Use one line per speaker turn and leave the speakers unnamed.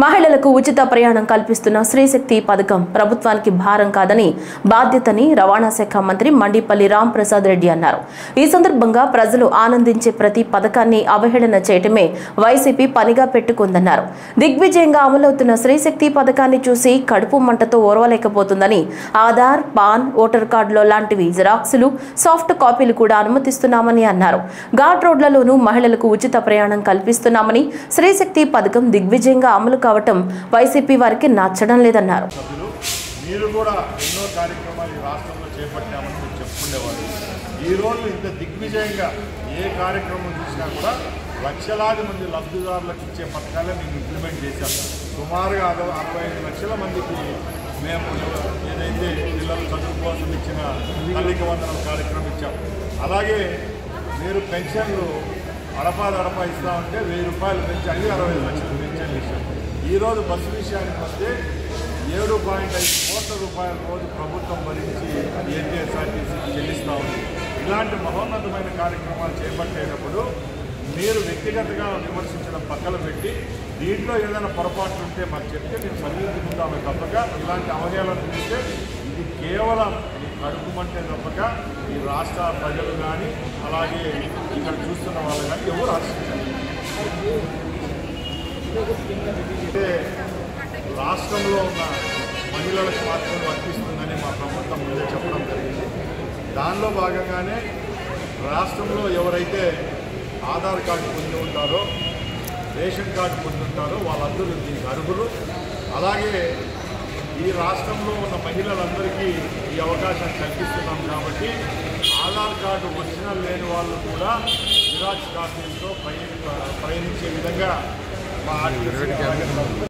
మహిళలకు ఉచిత ప్రయాణం కల్పిస్తున్న శ్రీశక్తి పథకం ప్రభుత్వానికి భారం కాదని బాధ్యతని రవాణా శాఖ మంత్రి మండిపల్లి రాంప్రసాద్ రెడ్డి అన్నారు. ఈ సందర్భంగా ప్రజలు ఆనందించే ప్రతి పథకాన్ని అవహేళన చేయటమే వైసీపీ పనిగా పెట్టుకుందన్నారు. దిగ్విజయంగా అమలవుతున్న శ్రీశక్తి పథకాన్ని చూసి కడుపు మంటతో ఓర్వలేకపోతుందని ఆధార్, పాన్, ఓటర్ కార్డులో లాంటివి జిరాక్సులు, సాఫ్ట్ కాపీలు కూడా అనుమతిస్తున్నామని అన్నారు. ఘాట్ రోడ్లలోనూ మహిళలకు ఉచిత ప్రయాణం కల్పిస్తున్నామని, శ్రీశక్తి పథకం దిగ్విజయంగా అమలు కావటం వైసీపీ వారికి నచ్చడం లేదన్నారు.
మీరు కూడా ఎన్నో కార్యక్రమాలు ఈ రాష్ట్రంలో చేపట్టామని మీరు చెప్పుకునేవారు. ఈ రోజు ఇంత దిగ్విజయంగా ఏ కార్యక్రమం చూసినా కూడా లక్షలాది మంది లబ్ధిదారులకు ఇచ్చే పథకాలే మేము ఇంప్లిమెంట్ చేశాం. సుమారుగా 65 లక్షల మందికి మేము ఏదైతే పిల్లల చదువు కోసం ఇచ్చిన తల్లికి వందనం కార్యక్రమం ఇచ్చాం. అలాగే మీరు పెన్షన్లు అడపా ఇస్తామంటే 1000 రూపాయలు పెంచి 65 లక్షలు పెన్షన్ ఇచ్చాం. ఈరోజు బస్సు విషయానికి వస్తే 7.5 కోట్ల రూపాయల రోజు ప్రభుత్వం భరించి ఏపీఎస్ఆర్టీసీకి చెల్లిస్తూ ఉంది. ఇలాంటి మహోన్నతమైన కార్యక్రమాలు చేపట్టేటప్పుడు మీరు వ్యక్తిగతంగా విమర్శించడం పక్కన పెట్టి దీంట్లో ఏదైనా పొరపాట్లు ఉంటే మాకు చెప్తే మేము సరిదిద్దుకుంటామే తప్పక ఇలాంటి అవహేళన చూస్తే ఇది కేవలం కడుపుమంటే తప్పక ఈ రాష్ట్ర ప్రజలు కానీ అలాగే ఇక్కడ చూస్తున్న వాళ్ళు కానీ ఎవరు ఆశించారు. అంటే రాష్ట్రంలో ఉన్న మహిళలకు మాత్రం వర్తిస్తుందని మా ప్రభుత్వం ముందే చెప్పడం జరిగింది. దానిలో భాగంగానే రాష్ట్రంలో ఎవరైతే ఆధార్ కార్డు పొంది ఉంటారో, రేషన్ కార్డు పొంది ఉంటారో వాళ్ళందరూ దీనికి అర్హులు. అలాగే ఈ రాష్ట్రంలో ఉన్న మహిళలందరికీ ఈ అవకాశం కల్పిస్తున్నాం కాబట్టి ఆధార్ కార్డు ఒరిజినల్ లేని వాళ్ళు కూడా జిరాక్స్ కాపీలతో ప్రయాణించే విధంగా మా